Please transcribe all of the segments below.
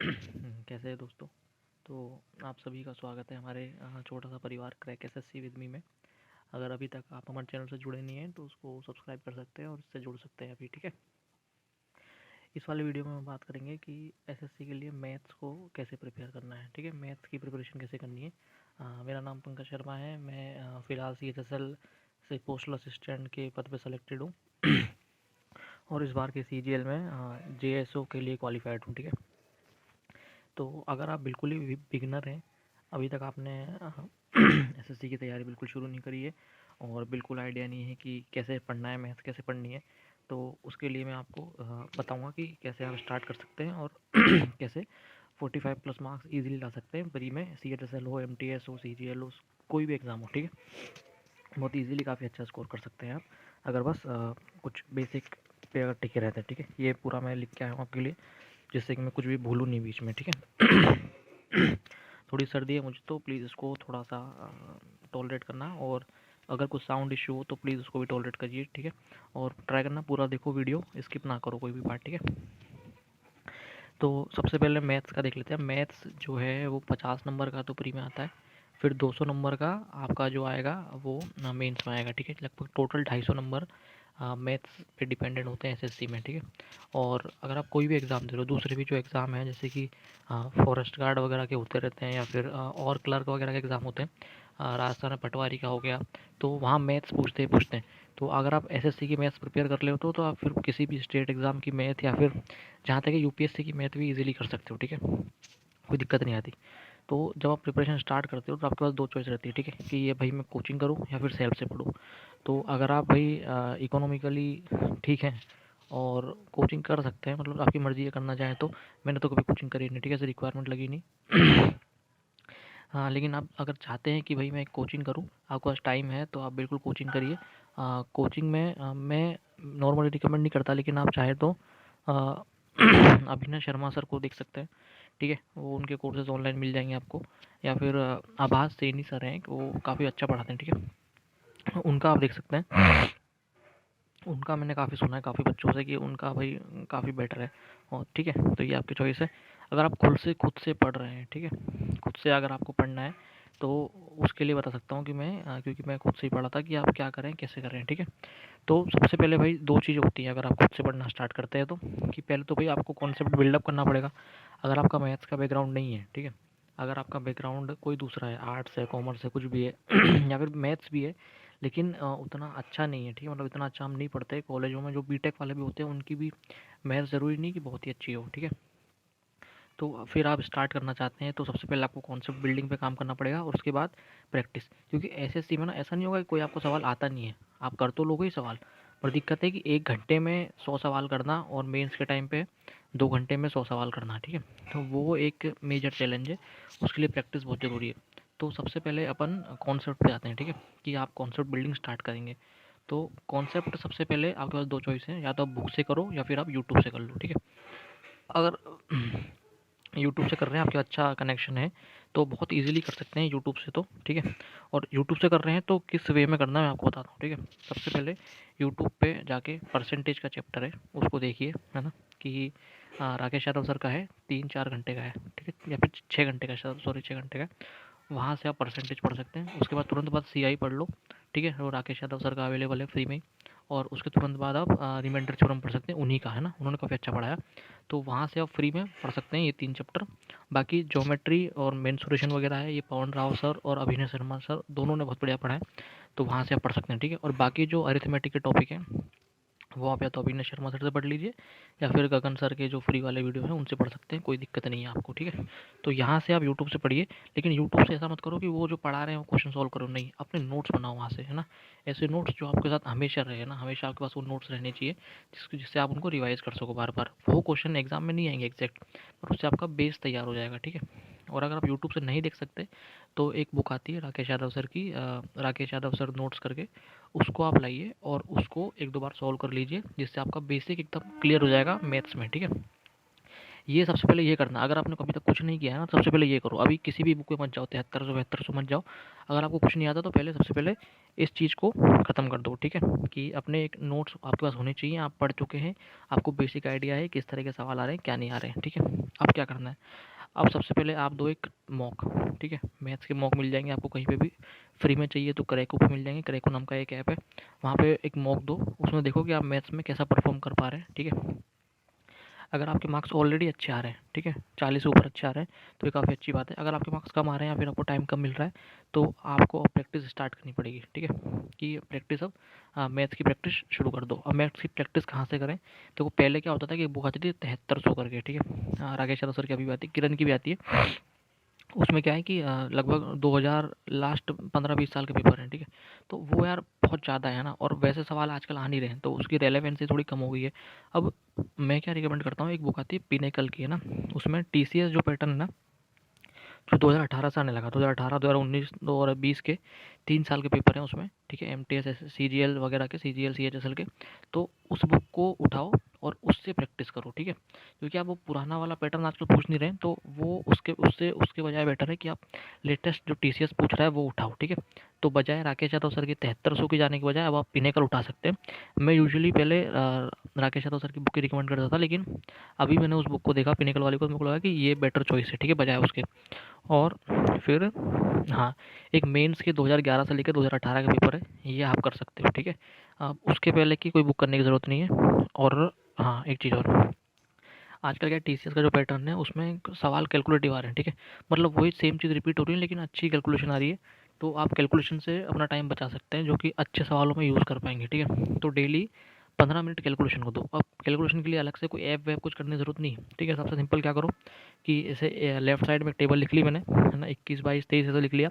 कैसे हैं दोस्तों। तो आप सभी का स्वागत है हमारे छोटा सा परिवार क्रैक एसएससी विद मी में। अगर अभी तक आप हमारे चैनल से जुड़े नहीं हैं तो उसको सब्सक्राइब कर सकते हैं और इससे जुड़ सकते हैं अभी, ठीक है। इस वाले वीडियो में हम बात करेंगे कि एसएससी के लिए मैथ्स को कैसे प्रिपेयर करना है, ठीक है। मैथ्स की प्रिपरेशन कैसे करनी है। मेरा नाम पंकज शर्मा है। मैं फ़िलहाल CHSL से पोस्टल असिस्टेंट के पद पे सेलेक्टेड हूँ और इस बार के CGL में JSO के लिए क्वालिफाइड हूँ, ठीक है। तो अगर आप बिल्कुल ही बिगिनर हैं, अभी तक आपने एसएससी की तैयारी बिल्कुल शुरू नहीं करी है और बिल्कुल आइडिया नहीं है कि कैसे पढ़ना है, मैथ्स कैसे पढ़नी है, तो उसके लिए मैं आपको बताऊंगा कि कैसे आप स्टार्ट कर सकते हैं और कैसे 45 प्लस मार्क्स इजीली ला सकते हैं प्री में। CHSL हो, MTS हो, CGL हो, कोई भी एग्ज़ाम हो, ठीक है। बहुत इजीली काफ़ी अच्छा स्कोर कर सकते हैं आप, अगर बस कुछ बेसिक पे अगर टिके रहते हैं, ठीक है। ये पूरा मैं लिख के आया हूँ आपके लिए, जिससे कि मैं कुछ भी भूलूँ नहीं बीच में, ठीक है। थोड़ी सर्दी है मुझे, तो प्लीज़ इसको थोड़ा सा टॉलरेट करना, और अगर कुछ साउंड इशू हो तो प्लीज़ उसको भी टॉलरेट करिए, ठीक है। और ट्राई करना पूरा देखो वीडियो, स्किप ना करो कोई भी पार्ट, ठीक है। तो सबसे पहले मैथ्स का देख लेते हैं। मैथ्स जो है वो 50 नंबर का तो प्री में आता है, फिर 200 नंबर का आपका जो आएगा वो मेंस में आएगा, ठीक है। लगभग टोटल 250 नंबर मैथ्स पे डिपेंडेंट होते हैं एसएससी में, ठीक है। और अगर आप कोई भी एग्ज़ाम दे रहे हो, दूसरे भी जो एग्ज़ाम है जैसे कि फॉरेस्ट गार्ड वगैरह के होते रहते हैं, या फिर और क्लर्क वगैरह के एग्ज़ाम होते हैं, राजस्थान में पटवारी का हो गया, तो वहाँ मैथ्स पूछते ही पूछते हैं। तो अगर आप एसएससी की मैथ्स प्रिपेयर कर लेते हो तो आप फिर किसी भी स्टेट एग्ज़ाम की मैथ, या फिर जहाँ तक कि यूपीएससी की मैथ भी इजीली कर सकते हो, ठीक है। कोई दिक्कत नहीं आती। तो जब आप प्रिपरेशन स्टार्ट करते हो तो आपके पास दो चॉइस रहती है, ठीक है, कि ये भाई मैं कोचिंग करूँ या फिर सेल्फ से पढूँ। तो अगर आप भाई इकोनॉमिकली ठीक हैं और कोचिंग कर सकते हैं, मतलब आपकी मर्ज़ी है करना चाहें तो। मैंने तो कभी कोचिंग करी नहीं, ठीक है, ऐसे रिक्वायरमेंट लगी नहीं। हाँ, लेकिन आप अगर चाहते हैं कि भाई मैं कोचिंग करूँ, आपके पास टाइम है, तो आप बिल्कुल कोचिंग करिए। कोचिंग में मैं नॉर्मली रिकमेंड नहीं करता, लेकिन आप चाहें तो अ, अभिनव शर्मा सर को देख सकते हैं, ठीक है। वो उनके कोर्सेज़ ऑनलाइन मिल जाएँगे आपको, या फिर आभास सैनी सर हैं, वो काफ़ी अच्छा पढ़ाते हैं, ठीक है। उनका आप देख सकते हैं। उनका मैंने काफ़ी सुना है काफ़ी बच्चों से कि उनका भाई काफ़ी बेटर है, और ठीक है, तो ये आपकी चॉइस है। अगर आप खुद से पढ़ रहे हैं, ठीक है, खुद से अगर आपको पढ़ना है तो उसके लिए बता सकता हूँ कि मैं क्योंकि मैं खुद से ही पढ़ा था, कि आप क्या करें कैसे करें, ठीक है। तो सबसे पहले भाई दो चीज़ें होती हैं अगर आप खुद से पढ़ना स्टार्ट करते हैं तो, कि पहले तो भाई आपको कॉन्सेप्ट बिल्डअप करना पड़ेगा। अगर आपका मैथ्स का बैकग्राउंड नहीं है, ठीक है, अगर आपका बैकग्राउंड कोई दूसरा है, आर्ट्स है, कॉमर्स है, कुछ भी है, या फिर मैथ्स भी है लेकिन उतना अच्छा नहीं है, ठीक है, मतलब इतना अच्छा हम नहीं पढ़ते कॉलेजों में। जो बीटेक वाले भी होते हैं उनकी भी मैथ्स ज़रूरी नहीं कि बहुत ही अच्छी हो, ठीक है। तो फिर आप स्टार्ट करना चाहते हैं तो सबसे पहले आपको कॉन्सेप्ट बिल्डिंग पे काम करना पड़ेगा, और उसके बाद प्रैक्टिस। क्योंकि एसएससी में ना ऐसा नहीं होगा कि कोई आपको सवाल आता नहीं है, आप कर तो लोगे ही सवाल, पर दिक्कत है कि 1 घंटे में 100 सवाल करना और मेंस के टाइम पे 2 घंटे में 100 सवाल करना, ठीक है। तो वो एक मेजर चैलेंज है, उसके लिए प्रैक्टिस बहुत ज़रूरी है। तो सबसे पहले अपन कॉन्सेप्ट पे आते हैं, ठीक है, कि आप कॉन्सेप्ट बिल्डिंग स्टार्ट करेंगे। तो कॉन्सेप्ट सबसे पहले आपके पास दो चॉइस हैं, या तो आप बुक से करो या फिर आप यूट्यूब से कर लो, ठीक है। अगर यूट्यूब से कर रहे हैं, आपके अच्छा कनेक्शन है, तो बहुत इजीली कर सकते हैं यूट्यूब से, तो ठीक है। और यूट्यूब से कर रहे हैं तो किस वे में करना है मैं आपको बताता हूँ, ठीक है। सबसे पहले यूट्यूब पे जाके परसेंटेज का चैप्टर है उसको देखिए, है ना, कि राकेश यादव सर का है, 3-4 घंटे का है, ठीक है, या फिर 6 घंटे का, सॉरी 6 घंटे का। वहाँ से आप परसेंटेज पढ़ सकते हैं। उसके बाद तुरंत बाद CI पढ़ लो, ठीक है, वो राकेश यादव सर का अवेलेबल है फ्री में। और उसके तुरंत बाद आप रिमाइंडर थ्योरम पढ़ सकते हैं, उन्हीं का है ना, उन्होंने काफ़ी अच्छा पढ़ाया। तो वहाँ से आप फ्री में पढ़ सकते हैं ये 3 चैप्टर। बाकी ज्योमेट्री और मेंसुरेशन वगैरह है, ये पवन राव सर और अभिनय शर्मा सर दोनों ने बहुत बढ़िया पढ़ाया, तो वहाँ से आप पढ़ सकते हैं, ठीक है। और बाकी जो अरिथमेटिक के टॉपिक हैं वो आप या तो अभिनय शर्मा सर से पढ़ लीजिए, या फिर गगन सर के जो फ्री वाले वीडियो हैं उनसे पढ़ सकते हैं, कोई दिक्कत नहीं है आपको, ठीक है। तो यहाँ से आप यूट्यूब से पढ़िए, लेकिन यूट्यूब से ऐसा मत करो कि वो जो पढ़ा रहे हैं वो क्वेश्चन सॉल्व करो, नहीं, अपने नोट्स बनाओ वहाँ से, है ना। ऐसे नोट्स जो आपके साथ हमेशा रहे ना, हमेशा आपके पास वो नोट्स रहने चाहिए, जिससे आप उनको रिवाइज कर सको बार बार। वो क्वेश्चन एग्जाम में नहीं आएंगे एग्जैक्ट, पर उससे आपका बेस तैयार हो जाएगा, ठीक है। और अगर आप यूट्यूब से नहीं देख सकते तो एक बुक आती है राकेश यादव सर की, राकेश यादव सर नोट्स करके, उसको आप लाइए और उसको एक दो बार सॉल्व कर लीजिए, जिससे आपका बेसिक एकदम क्लियर हो जाएगा मैथ्स में, ठीक है। ये सबसे पहले ये करना, अगर आपने कभी तक कुछ नहीं किया है ना, सबसे पहले ये करो। अभी किसी भी बुक पे मत जाओ, 7300 मत जाओ। अगर आपको कुछ नहीं आता तो पहले सबसे पहले इस चीज़ को ख़त्म कर दो, ठीक है? कि अपने एक नोट्स आपके पास होने चाहिए, आप पढ़ चुके हैं, आपको बेसिक आइडिया है किस तरह के सवाल आ रहे हैं, क्या नहीं आ रहे हैं, ठीक है? अब क्या करना है, अब सबसे पहले आप दो एक मॉक, ठीक है? मैथ्स के मॉक मिल जाएंगे आपको कहीं पे भी, फ्री में चाहिए तो क्रेको पे मिल जाएंगे, क्रेको नाम का एक ऐप है, वहाँ पे एक मॉक दो, उसमें देखो कि आप मैथ्स में कैसा परफॉर्म कर पा रहे हैं, ठीक है? अगर आपके मार्क्स ऑलरेडी अच्छे आ रहे हैं, ठीक है, 40 से ऊपर अच्छे आ रहे हैं, तो ये काफ़ी अच्छी बात है। अगर आपके मार्क्स कम आ रहे हैं या फिर आपको टाइम कम मिल रहा है, तो आपको अब प्रैक्टिस स्टार्ट करनी पड़ेगी, ठीक है? कि प्रैक्टिस अब मैथ्स की प्रैक्टिस शुरू कर दो। अब मैथ्स की प्रैक्टिस कहाँ से करें? देखो पहले क्या होता था कि बुक आती थी 7300 करके, ठीक है? राकेश यादव सर की अभी भी आती है, किरण की भी आती है। उसमें क्या है कि लगभग 2000 लास्ट 15-20 साल के पेपर हैं, ठीक है? तो वो यार बहुत ज़्यादा है ना, और वैसे सवाल आजकल आ नहीं रहे हैं, तो उसकी रेलेवेंसी थोड़ी कम हो गई है। अब मैं क्या रिकमेंड करता हूँ, एक बुक आती है पिनेकल की, है ना? उसमें टीसीएस जो पैटर्न है ना, जो 2018 से आने लगा, 2018, 2019, 2020 के 3 साल के पेपर हैं उसमें, ठीक है? एमटीएस, सीजीएल वगैरह के, सीजीएल सीएचएसएल के। तो उस बुक को उठाओ और उससे प्रैक्टिस करो, ठीक है? क्योंकि आप वो पुराना वाला पैटर्न आजकल पूछ नहीं रहे हैं, तो वो उसके बजाय बेटर है कि आप लेटेस्ट जो टीसीएस पूछ रहा है वो उठाओ, ठीक है? तो बजाय राकेश यादव सर की 7300 की जाने के बजाय अब आप पिनेकल उठा सकते हैं। मैं यूजुअली पहले राकेश यादव सर की बुक ही रिकमेंड करता था, लेकिन अभी मैंने उस बुक को देखा पिनेकल वाली को, तो मेरे को लगा कि ये बेटर चॉइस है, ठीक है, बजाय उसके। और फिर हाँ, एक मेंस के 2011 से लेकर 2018 के पेपर है, ये आप कर सकते हो, ठीक है? आप उसके पहले की कोई बुक करने की ज़रूरत नहीं है। और हाँ, एक चीज़ और, आजकल क्या टीसीएस का जो पैटर्न है उसमें सवाल कैलकुलेटिव आ रहे हैं, ठीक है? मतलब वही सेम चीज़ रिपीट हो रही है लेकिन अच्छी कैलकुलेशन आ रही है, तो आप कैलकुलेशन से अपना टाइम बचा सकते हैं, जो कि अच्छे सवालों में यूज़ कर पाएंगे, ठीक है? तो डेली 15 मिनट कैलकुलेशन को दो। अब कैलकुलेशन के लिए अलग से कोई ऐप वैप कुछ करने की ज़रूरत नहीं है, ठीक है? सबसे सिंपल क्या करो कि ऐसे लेफ्ट साइड में एक टेबल लिख ली मैंने, है ना? 21, 22, 23 ऐसे लिख लिया,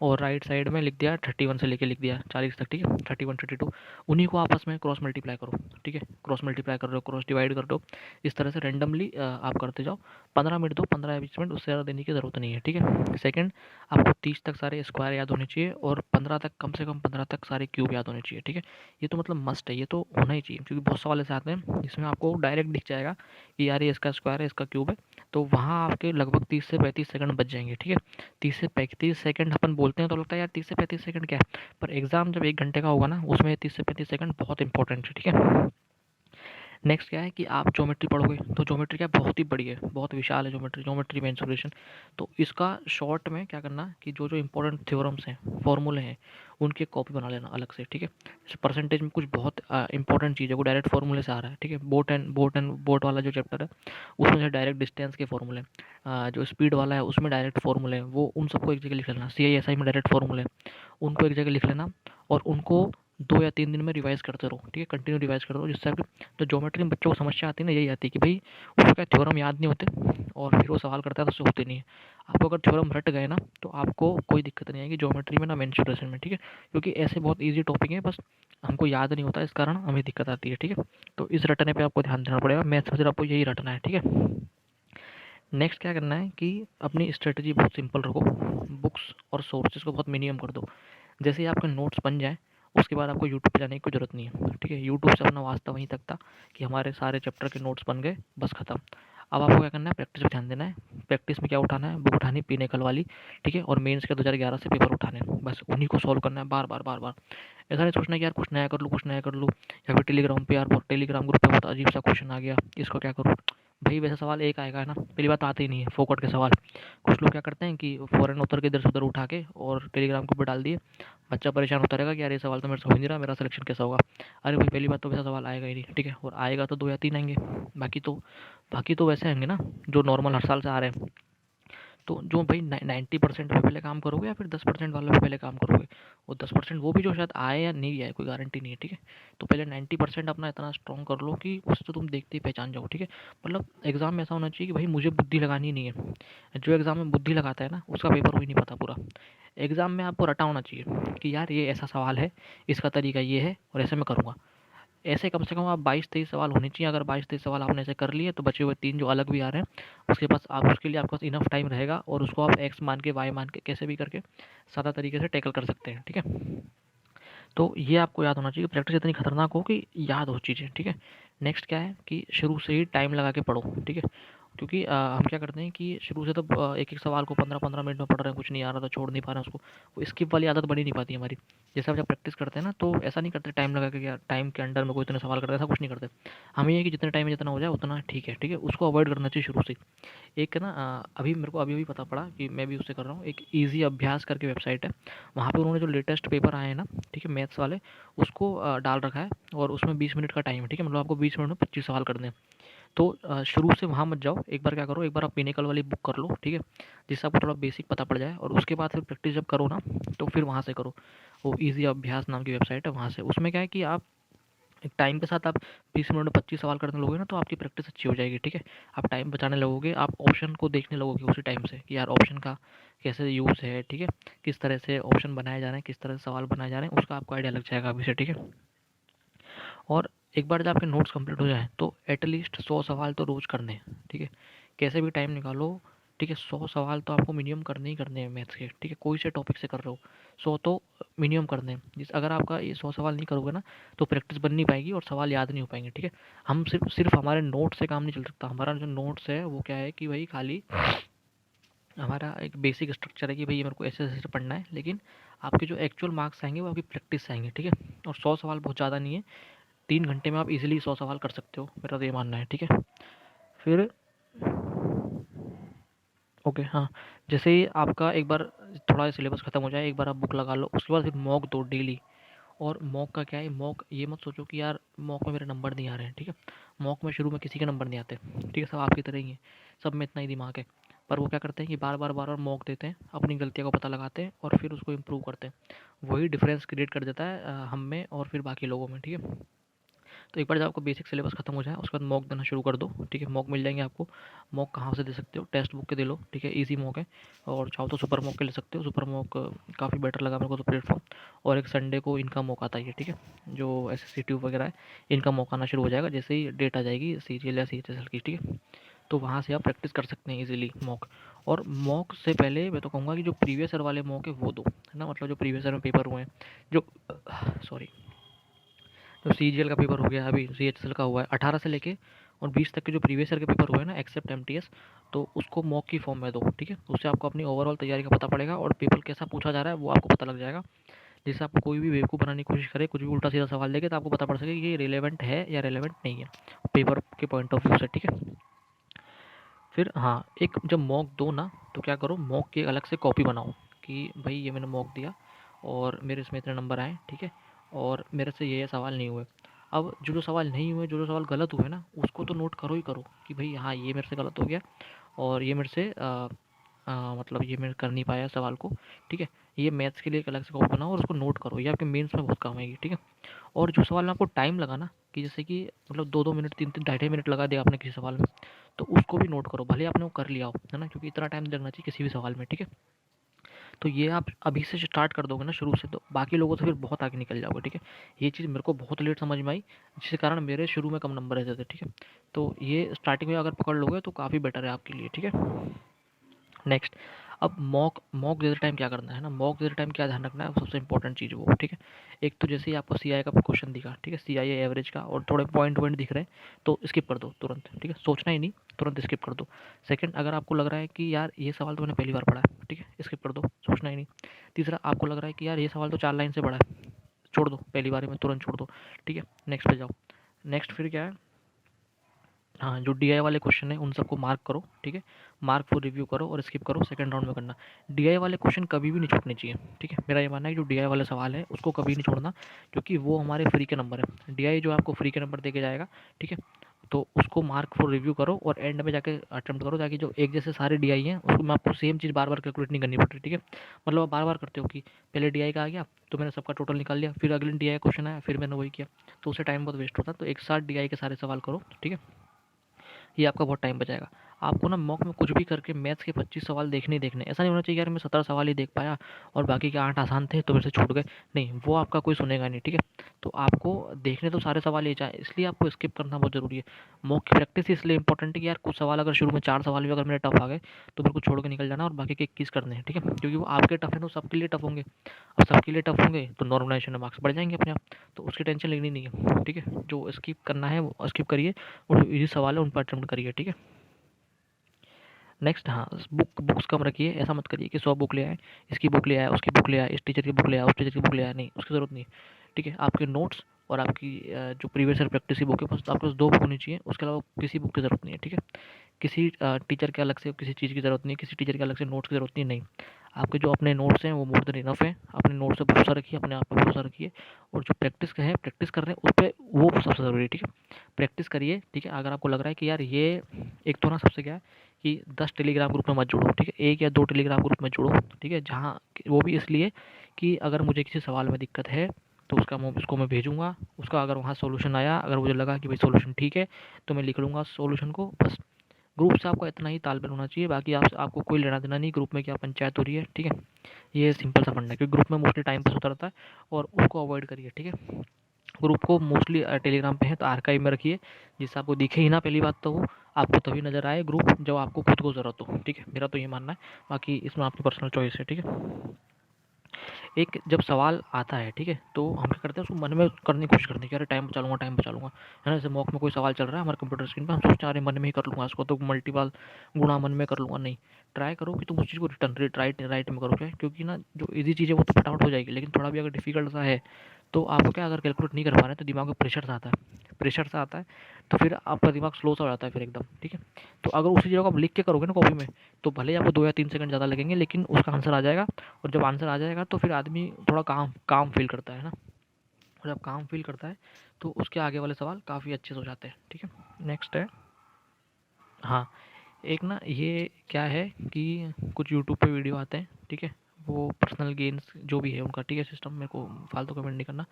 और राइट साइड में लिख दिया 31 से लेके लिख दिया 40 तक, ठीक है? 31, 32, उन्हीं को आपस में क्रॉस मल्टीप्लाई करो, ठीक है? क्रॉस मल्टीप्लाई कर रहे हो, क्रॉस डिवाइड कर दो, इस तरह से रैंडमली आप करते जाओ। 15 मिनट दो, 15 या 20 मिनट, उससे ज़्यादा देने की ज़रूरत नहीं है, ठीक है? सेकंड, आपको 30 तक सारे स्क्वायर याद होने चाहिए, और 15 तक, कम से कम 15 तक सारे क्यूब याद होने चाहिए, ठीक है? ये तो मतलब मस्ट है, ये तो होना ही चाहिए, क्योंकि बहुत सवाल ऐसे आते हैं जिसमें आपको डायरेक्ट दिख जाएगा कि यार ये इसका स्क्वायर है, इसका क्यूब है, तो वहाँ आपके लगभग 30 से 35 सेकंड बच जाएंगे, ठीक है? 30 से 35 सेकंड अपन बोलते हैं तो लगता है यार 30 से 35 सेकंड क्या है, पर एग्जाम जब 1 घंटे का होगा ना, उसमें 30 से 35 सेकंड बहुत इंपॉर्टेंट है, ठीक है? नेक्स्ट क्या है कि आप ज्योमेट्री पढ़ोगे, तो ज्योमेट्री क्या बहुत ही बड़ी है, बहुत विशाल है ज्योमेट्री, ज्योमेट्री में इंसुलेशन। तो इसका शॉर्ट में क्या करना कि जो जो इंपॉर्टेंट थ्योरम्स हैं, फॉर्मूले हैं, उनकी कॉपी बना लेना अलग से, ठीक है? जैसे परसेंटेज में कुछ बहुत इंपॉर्टेंट चीज़ है, वो डायरेक्ट फॉर्मूले से आ रहा है, ठीक है? बोट वाला जो चैप्टर है, उसमें से डायरेक्ट डिस्टेंस के फॉर्मूले, जो स्पीड वाला है उसमें डायरेक्ट फॉर्मूले हैं, वो उन सबको एक जगह लिख लेना। CISI में डायरेक्ट फॉर्मूले हैं, उनको एक जगह लिख लेना, और उनको 2 या 3 दिन में रिवाइज करते रहो, ठीक है? कंटिन्यू रिवाइज करते रहो, जिससे तो ज्योमेट्री में बच्चों को समस्या आती है ना, यही आती है कि भाई उसको क्या थ्योरम याद नहीं होते, और फिर वो सवाल करता है तो उससे होते नहीं है। आपको अगर थ्योरम रट गए ना, तो आपको कोई दिक्कत नहीं आएगी ज्योमेट्री में ना मेंसुरेशन में, ठीक है? क्योंकि ऐसे बहुत ईजी टॉपिक है, बस हमको याद नहीं होता, इस कारण हमें दिक्कत आती है, ठीक है? तो इस रटने पर आपको ध्यान देना पड़ेगा, मैथ्स में सिर्फ आपको यही रटना है, ठीक है? नेक्स्ट क्या करना है कि अपनी स्ट्रेटजी बहुत सिंपल रखो, बुक्स और सोर्सेज को बहुत मिनिमम कर दो। जैसे ही आपके नोट्स बन जाए, उसके बाद आपको यूट्यूब पे जाने की कोई ज़रूरत नहीं है, ठीक है? यूट्यूब से अपना वास्ता वहीं तक था कि हमारे सारे चैप्टर के नोट्स बन गए, बस खत्म। अब आपको क्या करना है, प्रैक्टिस पे ध्यान देना है। प्रैक्टिस में क्या उठाना है, बुक उठानी पिनेकल वाली, ठीक है? और मेंस के 2011 से पेपर उठाने हैं, बस उन्हीं को सॉल्व करना है बार बार बार बार। ऐसा नहीं सोचना कि यार कुछ नया कर लूँ, कुछ नया कर लूँ, या फिर टेलीग्राम पे यार, टेलीग्राम ग्रुप पे बहुत अजीब सा क्वेश्चन आ गया, इसको क्या करूँ? भाई वैसा सवाल एक आएगा है ना, पहली बात आते ही नहीं है फोकट के सवाल। कुछ लोग क्या करते हैं कि फ़ौरन उतर के इधर से उधर उठा के और टेलीग्राम ग्रुप पे डाल दिए, बच्चा परेशान होता रहेगा कि यार ये सवाल तो मेरे से हो ही नहीं रहा, मेरा सिलेक्शन कैसा होगा? अरे भाई पहली बात तो वैसा सवाल आएगा ही नहीं, ठीक है? और आएगा तो 2 या 3 आएंगे, बाकी तो वैसे आएंगे ना जो नॉर्मल हर साल से आ रहे हैं। तो जो भाई 90% पे पहले काम करोगे, या फिर 10% वालों पे पहले काम करोगे, वो 10% वो भी जो शायद आए या नहीं आए कोई गारंटी नहीं है, ठीक है? तो पहले 90% अपना इतना स्ट्रॉन्ग कर लो कि उससे तो तुम देखते ही पहचान जाओ, ठीक है? मतलब एग्जाम में ऐसा होना चाहिए कि भाई मुझे बुद्धि लगानी नहीं है। जो एग्जाम में बुद्धि लगाता है ना, उसका पेपर हो ही नहीं पाता पूरा। एग्जाम में आपको रटा होना चाहिए कि यार ये ऐसा सवाल है, इसका तरीका ये है, और ऐसे मैं करूँगा। ऐसे कम से कम आप 22-23 सवाल होने चाहिए। अगर 22-23 सवाल आपने ऐसे कर लिए, तो बचे हुए 3 जो अलग भी आ रहे हैं, उसके पास आप उसके लिए आपके पास इनफ टाइम रहेगा, और उसको आप एक्स मान के, वाई मान के, कैसे भी करके सादा तरीके से टैकल कर सकते हैं, ठीक है? तो ये आपको याद होना चाहिए, प्रैक्टिस इतनी खतरनाक हो कि याद हो चीज़ें, ठीक है? नेक्स्ट क्या है कि शुरू से ही टाइम लगा के पढ़ो, ठीक है? क्योंकि हम क्या करते हैं कि शुरू से तो एक एक सवाल को 15-15 मिनट में पढ़ रहे हैं, कुछ नहीं आ रहा तो छोड़ नहीं पा रहे हैं उसको, वो स्किप वाली आदत बनी नहीं पाती हमारी। जैसे हम जब प्रैक्टिस करते हैं ना, तो ऐसा नहीं करते टाइम लगा के, या टाइम के अंडर में कोई इतने सवाल करते हैं, ऐसा कुछ नहीं करते। हमें ये है कि जितने टाइम में जितना हो जाए उतना ठीक है, ठीक है, उसको अवॉइड करना चाहिए शुरू से। एक ना अभी मेरे को अभी पता पड़ा कि मैं भी उससे कर रहा हूँ, एक ईजी अभ्यास करके वेबसाइट है। वहाँ पे उन्होंने जो लेटेस्ट पेपर आए हैं ना, ठीक है, मैथ्स वाले, उसको डाल रखा है, और उसमें 20 मिनट का टाइम है, ठीक है, मतलब आपको 20 मिनट में 25 सवाल करने हैं। तो शुरू से वहाँ मत जाओ, एक बार क्या करो, एक बार आप पिनेकल वाली बुक कर लो, ठीक है, जिससे आपको थोड़ा बेसिक पता पड़ जाए, और उसके बाद फिर प्रैक्टिस जब करो ना, तो फिर वहाँ से करो। वो ईजी अभ्यास नाम की वेबसाइट है, वहाँ से। उसमें क्या है कि आप एक टाइम के साथ आप 20 मिनट में 25 सवाल करने लगोगे ना, तो आपकी प्रैक्टिस अच्छी हो जाएगी, ठीक है। आप टाइम बचाने लगोगे, आप ऑप्शन को देखने लगोगे उसी टाइम से कि यार ऑप्शन का कैसे यूज़ है, ठीक है, किस तरह से ऑप्शन बनाए जा रहे हैं, किस तरह से सवाल बनाए जा रहे हैं, उसका आपको आइडिया लग जाएगा अभी से, ठीक है। और एक बार जब आपके नोट्स कंप्लीट हो जाएँ, तो एटलीस्ट 100 सवाल तो रोज़ करने हैं, ठीक है। कैसे भी टाइम निकालो, ठीक है, 100 सवाल तो आपको मिनिमम करने ही करने हैं मैथ्स के, ठीक है, कोई से टॉपिक से कर रहे हो, 100 तो मिनिमम करने हैं। जिस अगर आपका ये 100 सवाल नहीं करोगे ना, तो प्रैक्टिस बन नहीं पाएगी और सवाल याद नहीं हो पाएंगे, ठीक है। हम सिर्फ सिर्फ हमारे नोट से काम नहीं चल सकता। हमारा जो नोट्स है वो क्या है कि भाई खाली हमारा एक बेसिक स्ट्रक्चर है कि भाई ये मेरे को ऐसे ऐसे पढ़ना है, लेकिन आपके जो एक्चुअल मार्क्स आएंगे वो आपकी प्रैक्टिस से आएंगे, ठीक है। और 100 सवाल बहुत ज़्यादा नहीं है, 3 घंटे में आप इजीली 100 सवाल कर सकते हो, मेरा तो ये मानना है, ठीक है। फिर ओके, हाँ, जैसे ही आपका एक बार थोड़ा सिलेबस ख़त्म हो जाए, एक बार आप बुक लगा लो, उसके बाद फिर मॉक दो डेली। और मॉक का क्या है, मॉक ये मत सोचो कि यार मॉक में मेरे नंबर नहीं आ रहे हैं, ठीक है। मॉक में शुरू में किसी के नंबर नहीं आते, ठीक है, सब आपकी तरह ही हैं, सब में इतना ही दिमाग है। पर वो क्या करते हैं कि बार बार मॉक देते हैं, अपनी गलतियों का पता लगाते हैं और फिर उसको इम्प्रूव करते हैं। वही डिफरेंस क्रिएट कर देता है हम में और फिर बाकी लोगों में, ठीक है। तो एक बार जब आपको बेसिक सिलेबस खत्म हो जाए, उसके बाद मॉक देना शुरू कर दो, ठीक है। मॉक मिल जाएंगे आपको। मॉक कहाँ से दे सकते हो, टेक्स्ट बुक के दे लो, ठीक है, इजी मॉक है। और चाहो तो सुपर मॉक के ले सकते हो, सुपर मॉक काफ़ी बेटर लगा मेरे को तो प्लेटफॉर्म। और एक संडे को इनका मॉक आता है, ठीक है, जो एसएससी ट्यूब वगैरह है, इनका मॉक आना शुरू हो जाएगा जैसे ही डेट आ जाएगी सीजीएल या सीएचएसएल की, ठीक है। तो वहाँ से आप प्रैक्टिस कर सकते हैं इजीली मॉक। और मॉक से पहले मैं तो कहूँगा कि जो प्रीवियस ईयर वाले मॉक है वो दो, है ना, मतलब जो प्रीवियस ईयर में पेपर हुए हैं, जो सॉरी, जो सीजीएल का पेपर हो गया, अभी सीएचएसएल का हुआ है, 18 से लेके और 20 तक के जो प्रीवियस ईयर के पेपर हुए हैं ना, एक्सेप्ट एमटीएस, तो उसको मॉक की फॉर्म में दो, ठीक है। उससे आपको अपनी ओवरऑल तैयारी का पता पड़ेगा और पेपर कैसा पूछा जा रहा है वो आपको पता लग जाएगा। जिससे आपको कोई भी बेवकूफ़ बनाने की कोशिश करे, कुछ भी उल्टा सीधा सवाल देके, तो आपको पता पड़ सके कि ये रिलेवेंट है या रिलेवेंट नहीं है पेपर के पॉइंट ऑफ व्यू से, ठीक है। फिर हाँ, एक जब मॉक दो ना, तो क्या करो, मॉक की अलग से कॉपी बनाओ कि भाई ये मैंने मॉक दिया और मेरे इसमें इतने नंबर आए, ठीक है, और मेरे से ये सवाल नहीं हुए। अब जो जो सवाल नहीं हुए, जो जो सवाल गलत हुए ना, उसको तो नोट करो ही करो कि भाई हाँ ये मेरे से गलत हो गया, और ये मेरे से मतलब ये मैं कर नहीं पाया सवाल को, ठीक है। ये मैथ्स के लिए एक अलग से कॉपी बनाओ और उसको नोट करो, ये आपके मेंस में बहुत काम आएगी, ठीक है। और जो सवाल में आपको टाइम लगा ना, कि जैसे कि मतलब 2-2 मिनट, 3-3, ढाई-ढाई मिनट लगा दिया आपने किसी सवाल में, तो उसको भी नोट करो, भले आपने वो कर लिया हो, है ना, क्योंकि इतना टाइम लगना चाहिए किसी भी सवाल में, ठीक है। तो ये आप अभी से स्टार्ट कर दोगे ना शुरू से, तो बाकी लोगों से फिर बहुत आगे निकल जाओगे, ठीक है। ये चीज़ मेरे को बहुत लेट समझ में आई, जिसके कारण मेरे शुरू में कम नंबर रहते थे, ठीक है। तो ये स्टार्टिंग में अगर पकड़ लोगे तो काफ़ी बेटर है आपके लिए, ठीक है। नेक्स्ट, अब मॉक मॉक देते टाइम क्या करना है ना, मॉक देते टाइम क्या ध्यान रखना है, सबसे इंपॉर्टेंट चीज़ वो, ठीक है। एक तो जैसे ही आपको सीआई का क्वेश्चन दिखा, ठीक है, सीआई एवरेज का, और थोड़े पॉइंट वॉइंट दिख रहे हैं, तो स्किप कर दो तुरंत, ठीक है, सोचना ही नहीं, तुरंत स्किप कर दो। सेकंड, अगर आपको लग रहा है कि यार ये सवाल तो मैंने पहली बार पढ़ा है, ठीक है, स्किप कर दो, सोचना ही नहीं। तीसरा, आपको लग रहा है कि यार ये सवाल तो 4 लाइन से पढ़ा है, छोड़ दो, पहली बार में तुरंत छोड़ दो, ठीक है, नेक्स्ट पे जाओ। नेक्स्ट फिर क्या है, हाँ, जो डीआई वाले क्वेश्चन है उन सबको मार्क करो, ठीक है, मार्क फॉर रिव्यू करो और स्किप करो, सेकंड राउंड में करना। डीआई वाले क्वेश्चन कभी भी नहीं छूटने चाहिए, ठीक है, मेरा ये मानना है कि जो डीआई वाले सवाल है उसको कभी नहीं छोड़ना, क्योंकि वो हमारे फ्री के नंबर है। डीआई जो आपको फ्री के नंबर दे के जाएगा, ठीक है, तो उसको मार्क फॉर रिव्यू करो और एंड में जाके अटेम्प्ट करो, ताकि जो एक जैसे सारे डीआई हैं उसको मैं आपको सेम चीज़ बार बार कैलकुलेट नहीं करनी पड़ रही, ठीक है। मतलब आप बार बार करते हो कि पहले डीआई का आ गया तो मैंने सबका टोटल निकाल लिया, फिर अगले डीआई क्वेश्चन आया, फिर मैंने वही किया, तो उससे टाइम बहुत वेस्ट होता है। तो एक साथ डीआई के सारे सवाल करो, ठीक है, ये आपका बहुत टाइम बचाएगा। आपको ना मॉक में कुछ भी करके मैथ्स के 25 सवाल देखने ही देखने, ऐसा नहीं होना चाहिए यार मैं 17 सवाल ही देख पाया और बाकी के 8 आसान थे तो मेरे से छूट गए, नहीं, वो आपका कोई सुनेगा नहीं, ठीक है। तो आपको देखने तो सारे सवाल ही चाहे, इसलिए आपको स्किप करना बहुत ज़रूरी है। मॉक की प्रैक्टिस इसलिए इंपॉर्टेंट है कि यार कुछ सवाल अगर शुरू में 4 सवाल भी अगर मेरे टफ आ गए, तो मेरे को छोड़ के निकल जाना और बाकी के 21 करने हैं, ठीक है, क्योंकि वो आपके टफ है तो सबके लिए टफ होंगे। अब सबके लिए टफ होंगे तो नॉर्मलाइजेशन में मार्क्स बढ़ जाएंगे अपने आप, तो उसकी टेंशन लेनी नहीं है, ठीक है। जो स्किप करना है वो स्किप करिए, और जो इजी सवाल है उन पर अटेम्प्ट करिए, ठीक है। नेक्स्ट, हाँ, बुक्स कम रखिए। ऐसा मत करिए कि 100 बुक ले आए, इसकी बुक ले आए, उसकी बुक ले आए, इस टीचर की बुक ले आए, उस टीचर की बुक ले आए, नहीं, उसकी ज़रूरत नहीं है। ठीक है, आपके नोट्स और आपकी जो प्रीवियस ईयर प्रैक्टिस की बुक है, बस आपके पास 2 बुक होनी चाहिए, उसके अलावा किसी बुक की ज़रूरत नहीं है। ठीक है, किसी टीचर के अलग से किसी चीज़ की ज़रूरत नहीं है, किसी टीचर के अलग से नोट्स की ज़रूरत नहीं, नहीं। आपके जो अपने नोट्स हैं वो मोर देन इनफ है। अपने नोट्स से भरोसा रखिए, अपने आप पे भरोसा रखिए, और जो प्रैक्टिस है, प्रैक्टिस कर रहे हैं उस पे, वो सबसे ज़रूरी है। ठीक है, प्रैक्टिस करिए। ठीक है, अगर आपको लग रहा है कि यार ये एक तो ना, सबसे क्या है कि 10 टेलीग्राम ग्रुप में मत जुड़ो। ठीक है, 1 या 2 टेलीग्राम ग्रुप में जुड़ो। ठीक है, जहाँ वो भी इसलिए कि अगर मुझे किसी सवाल में दिक्कत है तो उसको मैं भेजूँगा, उसका अगर वहाँ सॉल्यूशन आया, अगर मुझे लगा कि भाई सॉल्यूशन ठीक है, तो मैं लिख लूँगा सॉल्यूशन को, बस। ग्रुप से आपका इतना ही तालमेल होना चाहिए, बाकी आपको कोई लेना देना नहीं ग्रुप में क्या पंचायत हो रही है। ठीक है, ये सिंपल सा फंडा है, क्योंकि ग्रुप में मोस्टली टाइम पास होता रहता है, और उसको अवॉइड करिए। ठीक है, ग्रुप को मोस्टली टेलीग्राम पे है तो आर्काइव में रखिए, जिससे आपको दिखे ही ना। पहली बात तो वो आपको तभी नज़र आए ग्रुप जब आपको खुद को ज़रूरत हो। ठीक है, मेरा तो ये मानना है, बाकी इसमें आपकी पर्सनल चॉइस है। ठीक है, एक जब सवाल आता है, ठीक है, तो हम क्या करते हैं, उसको मन में करने की कोशिश करते हैं कि अरे टाइम बचा लूँगा, है ना। जैसे मॉक में कोई सवाल चल रहा है हमारे कंप्यूटर स्क्रीन पे, हम सोचते हैं अरे मन में ही कर लूँगा इसको, तो मल्टीपल गुणा मन में कर लूँगा, नहीं। ट्राई करो कि तुम उस चीज़ को रिटर्न राइट में करो। क्या, क्योंकि ना जो ईजी चीज़ है वो तो फटाफट हो जाएगी, लेकिन थोड़ा भी अगर डिफिकल्ट सा है तो आपको क्या, अगर कैलकुलेट नहीं कर पा रहे हैं तो दिमाग में प्रेशर सा आता है, तो फिर आपका दिमाग स्लो सा हो जाता है फिर एकदम। ठीक है, तो अगर उसी चीज़ को आप लिख के करोगे ना कॉपी में, तो भले ही आपको 2 या 3 सेकंड ज़्यादा लगेंगे, लेकिन उसका आंसर आ जाएगा। और जब आंसर आ जाएगा तो फिर आदमी थोड़ा काम काम फील करता है ना, और जब काम फील करता है तो उसके आगे वाले सवाल काफ़ी अच्छे से हो जाते हैं। ठीक है, नेक्स्ट है, हाँ, एक ना ये क्या है कि कुछ यूट्यूब पे वीडियो आते हैं। ठीक है, वो पर्सनल गेन्स जो भी है उनका, ठीक है, सिस्टम, मेरे को फालतू कमेंट नहीं करना।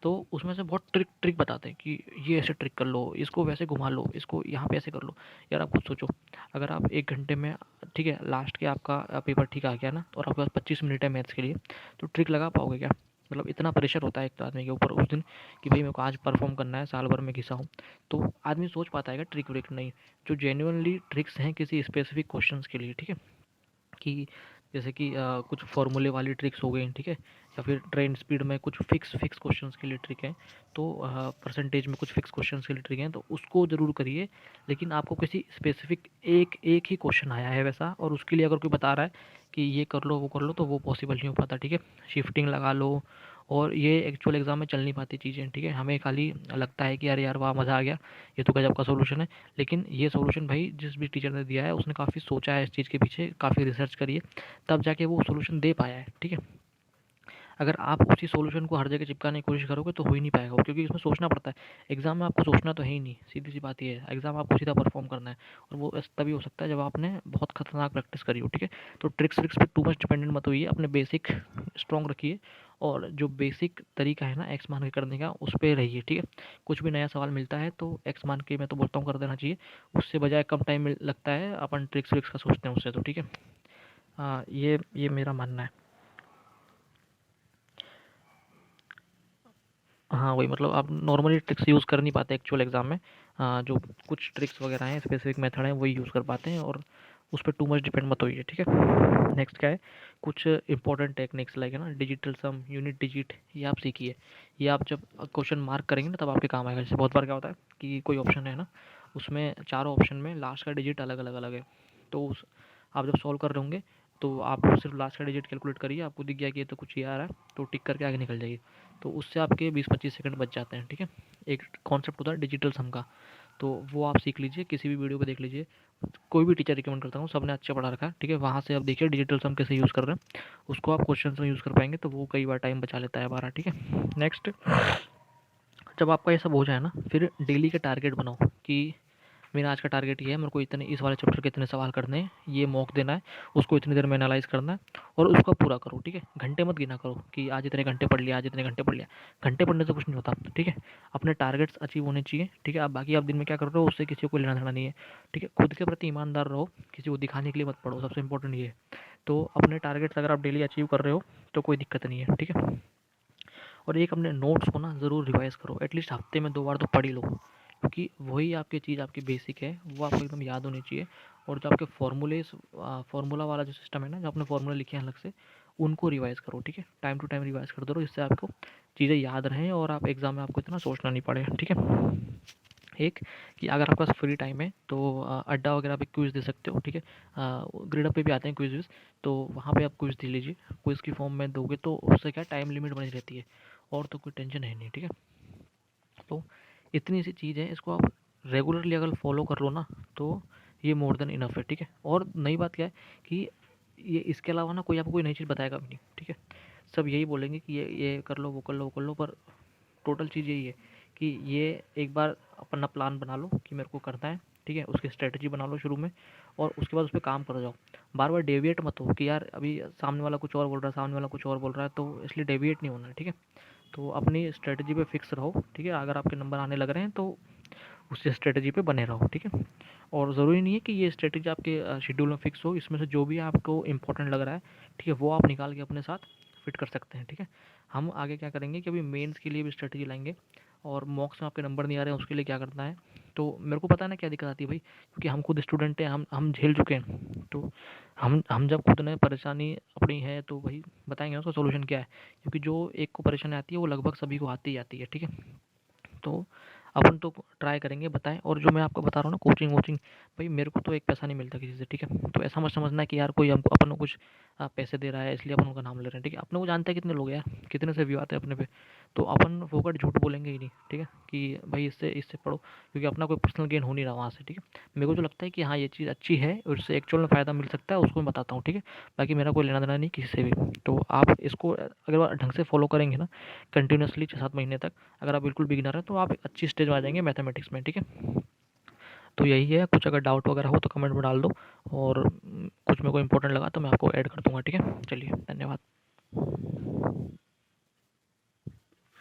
तो उसमें से बहुत ट्रिक बताते हैं कि ये ऐसे ट्रिक कर लो, इसको वैसे घुमा लो, इसको यहाँ पे ऐसे कर लो। यार आप खुद सोचो, अगर आप 1 घंटे में, ठीक है, लास्ट के आपका पेपर ठीक आ गया ना, और आपके पास 25 मिनट है मैथ्स के लिए, तो ट्रिक लगा पाओगे क्या? मतलब इतना प्रेशर होता है एक तो आदमी के ऊपर उस दिन कि भाई मेरे को आज परफॉर्म करना है, साल भर में घिसा हूँ, तो आदमी सोच पाता है क्या ट्रिक व्रिक? नहीं। जो जेन्युइनली ट्रिक्स हैं किसी स्पेसिफिक क्वेश्चंस के लिए, ठीक है, कि जैसे कि कुछ फॉर्मूले वाली ट्रिक्स हो गई, ठीक है, या फिर ट्रेन स्पीड में कुछ फिक्स क्वेश्चंस के लिए ट्रिक है, तो परसेंटेज में कुछ फिक्स क्वेश्चंस के लिए ट्रिक हैं, तो उसको ज़रूर करिए। लेकिन आपको किसी स्पेसिफिक एक एक ही क्वेश्चन आया है वैसा, और उसके लिए अगर कोई बता रहा है कि ये कर लो वो कर लो, तो वो पॉसिबल नहीं हो पाता। ठीक है, शिफ्टिंग लगा लो, और ये एक्चुअल एग्ज़ाम में चल नहीं पाती चीज़ें। ठीक है, हमें खाली लगता है कि यार यार वाह मज़ा आ गया, ये तो गजब का सॉल्यूशन है, लेकिन ये सॉल्यूशन भाई जिस भी टीचर ने दिया है उसने काफ़ी सोचा है इस चीज़ के पीछे, काफ़ी रिसर्च करी है, तब जाके वो सॉल्यूशन दे पाया है। ठीक है, अगर आप उसी सॉल्यूशन को हर जगह चिपकाने की कोशिश करोगे तो हो ही नहीं पाएगा वो, क्योंकि इसमें सोचना पड़ता है। एग्ज़ाम में आपको सोचना तो है ही नहीं, सीधी सी बात ये है, एग्ज़ाम आपको सीधा परफॉर्म करना है, और वो तभी हो सकता है जब आपने बहुत खतरनाक प्रैक्टिस करी हो। ठीक है, तो ट्रिक्स व्रिक्स पे टू मच डिपेंडेंट मत होइए, अपने बेसिक स्ट्रॉन्ग रखिए, और जो बेसिक तरीका है ना एक्स मान के करने का, उस पर रहिए। ठीक है, कुछ भी नया सवाल मिलता है तो एक्स मान के मैं तो बोलता हूँ कर देना चाहिए, उससे बजाय कम टाइम लगता है अपन ट्रिक्स व्रिक्स का सोचते हैं उससे, तो ठीक है। हाँ, ये मेरा मानना है। हाँ, वही, मतलब आप नॉर्मली ट्रिक्स यूज़ कर नहीं पाते एक्चुअल एग्ज़ाम में। जो कुछ ट्रिक्स वगैरह हैं, स्पेसिफिक मेथड हैं, वही यूज़ कर पाते हैं, और उस पे टू मच डिपेंड मत होइए। ठीक है, नेक्स्ट क्या है, कुछ इंपॉर्टेंट टेक्निक्स लाइक है ना डिजिटल सम, यूनिट डिजिट, ये आप सीखिए। ये आप जब क्वेश्चन मार्क करेंगे ना तब आपके काम आएगा। जैसे बहुत बार क्या होता है कि कोई ऑप्शन है ना, उसमें चारों ऑप्शन में लास्ट का डिजिट अलग अलग अलग है, तो उस आप जब सॉल्व कर रहे होंगे तो आप सिर्फ लास्ट का डिजिट कैलकुलेट करिए, आपको दिख गया कि ये तो कुछ ये आ रहा है, तो टिक करके आगे निकल जाइए, तो उससे आपके 20-25 सेकंड बच जाते हैं। ठीक है, एक कॉन्सेप्ट होता है डिजिटल सम का, तो वो आप सीख लीजिए, किसी भी वीडियो को देख लीजिए, कोई भी टीचर रिकमेंड करता हूँ, सबने अच्छा पढ़ा रखा है। ठीक है, वहाँ से आप देखिए डिजिटल सम कैसे यूज़ कर रहे हैं, उसको आप क्वेश्चन में यूज़ कर पाएंगे, तो वो कई बार टाइम बचा लेता है हमारा। ठीक है, नेक्स्ट, जब आपका ये सब हो जाए ना, फिर डेली का टारगेट बनाओ कि मेरा आज का टारगेट ये है, मेरे को इतने इस वाले चैप्टर के इतने सवाल करने हैं, ये मॉक देना है, उसको इतनी देर में एनालाइज करना है, और उसको पूरा करो। ठीक है, घंटे मत गिना करो कि आज इतने घंटे पढ़ लिया, आज इतने घंटे पढ़ लिया, घंटे पढ़ने से कुछ नहीं होता। ठीक है, अपने टारगेट्स अचीव होने चाहिए। ठीक है, आप बाकी आप दिन में क्या कर रहे हो उससे किसी को लेना देना नहीं है। ठीक है, खुद के प्रति ईमानदार रहो, किसी को दिखाने के लिए मत पढ़ो, सबसे इंपॉर्टेंट ये है। तो अपने टारगेट्स अगर आप डेली अचीव कर रहे हो तो कोई दिक्कत नहीं है। ठीक है, और एक अपने नोट्स को ना ज़रूर रिवाइज़ करो, एटलीस्ट हफ्ते में 2 बार तो पढ़ ही लो, क्योंकि वही आपकी चीज़, आपकी बेसिक है, वो आपको एकदम याद होनी चाहिए। और जो आपके फार्मूला वाला जो सिस्टम है ना, जो आपने फार्मूला लिखे हैं अलग से, उनको रिवाइज़ करो। ठीक है, टाइम टू टाइम रिवाइज़ करते रहो, जिससे आपको चीज़ें याद रहें और आप एग्ज़ाम में आपको इतना सोचना नहीं पड़े। ठीक है, एक कि अगर आपके पास फ्री टाइम है तो अड्डा वगैरह पे क्विज़ दे सकते हो, ठीक है। ग्रेडअप पे भी आते हैं क्विज़ विज़, तो वहाँ पे आप क्विज़ दे लीजिए। क्विज़ की फॉर्म में दोगे तो उससे क्या टाइम लिमिट बनी रहती है, और तो कोई टेंशन है नहीं, ठीक है। तो इतनी सी चीज़ है, इसको आप रेगुलरली अगर फॉलो कर लो ना तो ये मोर देन इनफ है, ठीक है। और नई बात क्या है कि ये इसके अलावा ना कोई आपको कोई नई चीज़ बताएगा भी नहीं, ठीक है। सब यही बोलेंगे कि ये कर लो, वो कर लो, वो कर लो, पर टोटल चीज़ यही है कि ये एक बार अपना प्लान बना लो कि मेरे को करना है, ठीक है। उसकी स्ट्रेटजी बना लो शुरू में, और उसके बाद उस पर काम कर जाओ। बार बार डेविएट मत हो कि यार अभी सामने वाला कुछ और बोल रहा है, सामने वाला कुछ और बोल रहा है, तो इसलिए डेविएट नहीं होना है, ठीक है। तो अपनी स्ट्रेटजी पे फिक्स रहो, ठीक है। अगर आपके नंबर आने लग रहे हैं तो उस स्ट्रेटजी पे बने रहो, ठीक है। और ज़रूरी नहीं है कि ये स्ट्रेटजी आपके शेड्यूल में फिक्स हो, इसमें से जो भी आपको इंपॉर्टेंट लग रहा है, ठीक है, वो आप निकाल के अपने साथ फिट कर सकते हैं, ठीक है। हम आगे क्या करेंगे कि अभी मेंस के लिए भी स्ट्रेटजी लाएंगे, और मॉक्स में आपके नंबर नहीं आ रहे हैं उसके लिए क्या करना है। तो मेरे को पता है ना क्या दिक्कत आती है भाई, क्योंकि हम खुद स्टूडेंट हैं, हम झेल चुके हैं। तो हम जब खुद ने परेशानी अपनी है तो वही बताएंगे ना उसका सोल्यूशन क्या है, क्योंकि जो एक को परेशानी आती है वो लगभग सभी को आती ही आती है, ठीक है। तो अपन तो ट्राई करेंगे, बताएं। और जो मैं आपको बता रहा हूँ ना, कोचिंग वोचिंग, भाई मेरे को तो एक पैसा नहीं मिलता किसी से, ठीक है। तो ऐसा मत समझना कि यार कोई हमको अपन को कुछ पैसे दे रहा है इसलिए अपन उनका नाम ले रहे हैं, ठीक है। अपने को जानते हैं कितने लोग हैं यार, कितने से व्यू आते हैं अपने पे, तो अपन फोकट झूठ बोलेंगे ही नहीं, ठीक है, कि भाई इससे इससे पढ़ो, क्योंकि अपना कोई पर्सनल गेन हो नहीं रहा वहाँ से, ठीक है। मेरे को जो लगता है कि हाँ ये चीज़ अच्छी है और इससे एक्चुअल में फ़ायदा मिल सकता है, उसको मैं बताता हूँ, ठीक है। बाकी मेरा कोई लेना देना नहीं किसी से भी। तो आप इसको अगर ढंग से फॉलो करेंगे ना कंटिन्यूसली 6-7 महीने तक, अगर आप बिल्कुल बिगिनर हैं तो आप एक अच्छी स्टेज में आ जाएंगे मैथमेटिक्स में, ठीक है। तो यही है, कुछ अगर डाउट वगैरह हो तो कमेंट में डाल दो, और कुछ मेरे को इंपॉर्टेंट लगा तो मैं आपको ऐड कर दूंगा, ठीक है। चलिए, धन्यवाद।